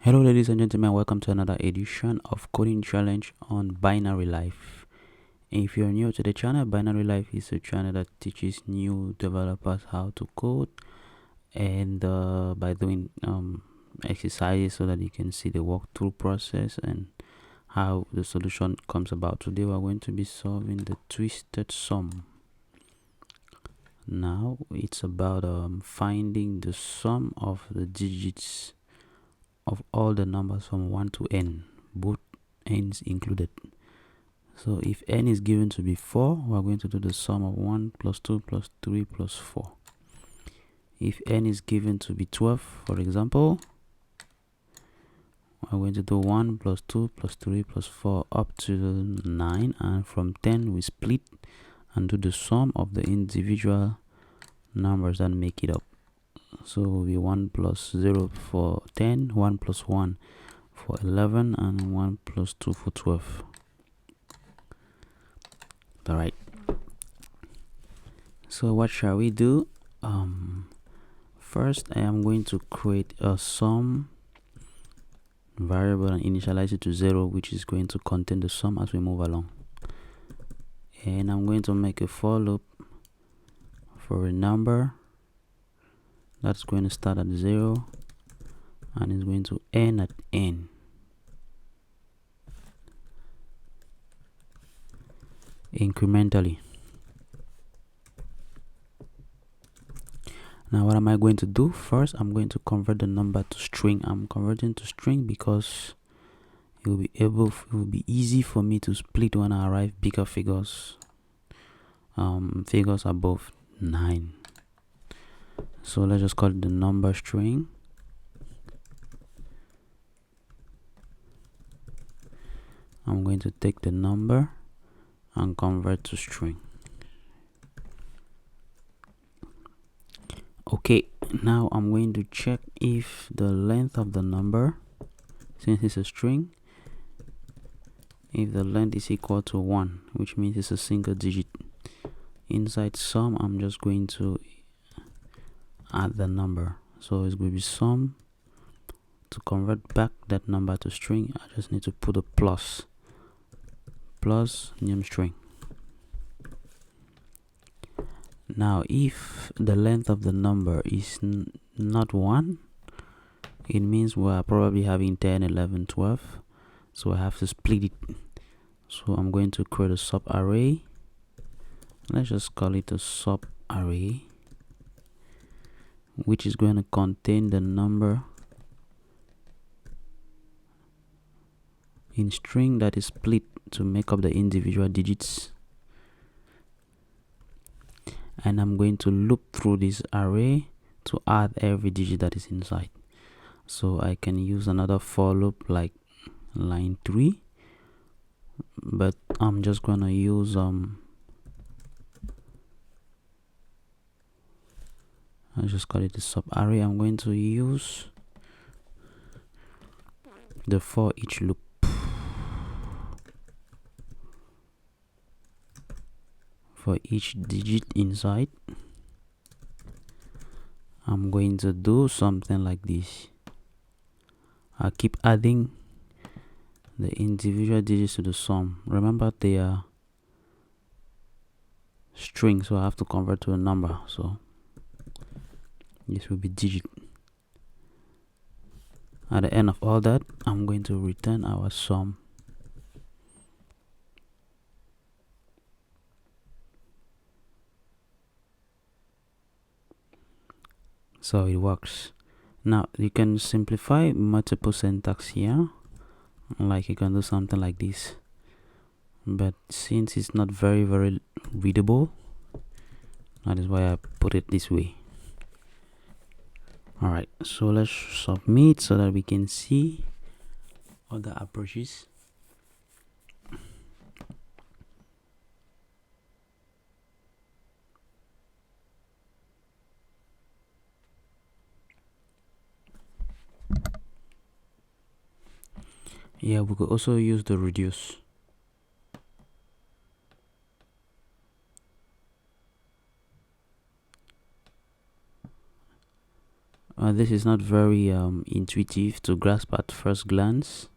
Hello ladies and gentlemen, welcome to another edition of Coding Challenge on Binary Life. If you're new to the channel, Binary Life is a channel that teaches new developers how to code and by doing exercises so that you can see the walkthrough process and how the solution comes about. Today we're going to be solving the twisted sum. Now it's about finding the sum of the digits of all the numbers from 1 to n, both n's included. So if n is given to be 4, we're going to do the sum of 1 plus 2 plus 3 plus 4. If n is given to be 12, for example, we're going to do 1 plus 2 plus 3 plus 4 up to 9, and from 10 we split and do the sum of the individual numbers that make it up. So will be 1 plus 0 for 10, 1 plus 1 for 11, and 1 plus 2 for 12. Alright, so what shall we do? First I am going to create a sum variable and initialize it to 0, which is going to contain the sum as we move along. And I'm going to make a for loop for a number that's going to start at 0 and is going to end at n. Incrementally. Now what am I going to do? First I'm going to convert the number to string. I'm converting to string because it will be easy for me to split when I arrive bigger figures, figures above 9. So let's just call it the number string. I'm going to take the number and convert to string. Okay, now I'm going to check if the length of the number, since it's a string, if the length is equal to 1, which means it's a single digit. Inside sum, I'm just going to add the number. So it's going to be sum. To convert back that number to string, I just need to put a plus name string. Now if the length of the number is not 1, it means we're probably having 10, 11, 12, so I have to split it. So I'm going to create a sub array. Let's just call it a sub array, which is going to contain the number in string that is split to make up the individual digits. And I'm going to loop through this array to add every digit that is inside. So I can use another for loop like line 3, but I'm just gonna use I'll just call it the sub array. I'm going to use the for each loop. For each digit inside, I'm going to do something like this. I'll keep adding the individual digits to the sum. Remember they are string, so I have to convert to a number, so this will be digit. At the end of all that, I'm going to return our sum. So it works. Now you can simplify multiple syntax here, like you can do something like this, but since it's not very readable, that is why I put it this way. Alright, so let's submit so that we can see other approaches. Yeah, we could also use the reduce. This is not very intuitive to grasp at first glance.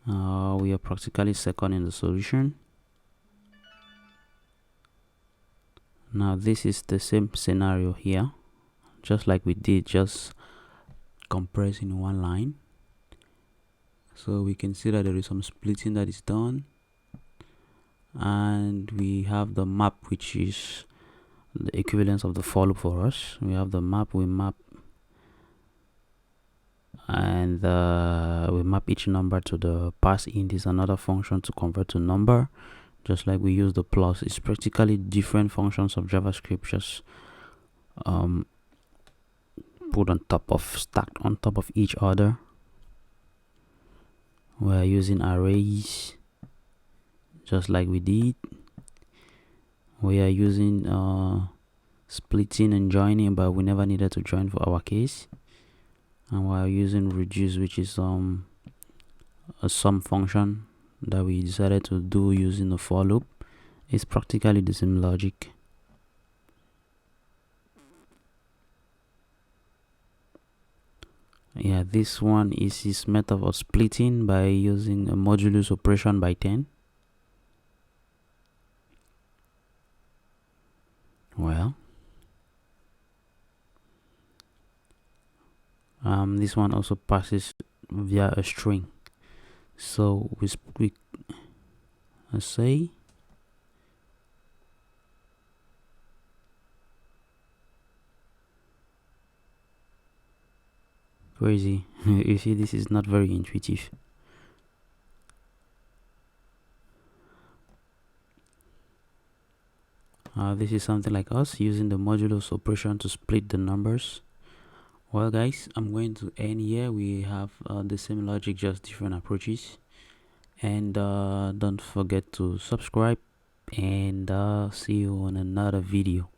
We are practically second in the solution. Now this is the same scenario here, just like we did, just compress in one line. So we can see that there is some splitting that is done, and we have the map, which is the equivalence of the for loop for us. We have the map, we map, and we map each number to the pass int is another function to convert to number, just like we use the plus. It's practically different functions of JavaScript, just put on top of, stacked on top of each other. We are using arrays, just like we did. We are using splitting and joining, but we never needed to join for our case. And we are using reduce, which is a sum function that we decided to do using the for loop. It's practically the same logic. Yeah, this one is his method of splitting by using a modulus operation by 10. Well, this one also passes via a string. So we say crazy. You see, this is not very intuitive. This is something like us using the modulus operation to split the numbers. Well guys, I'm going to end here. We have the same logic, just different approaches. And don't forget to subscribe, and see you on another video.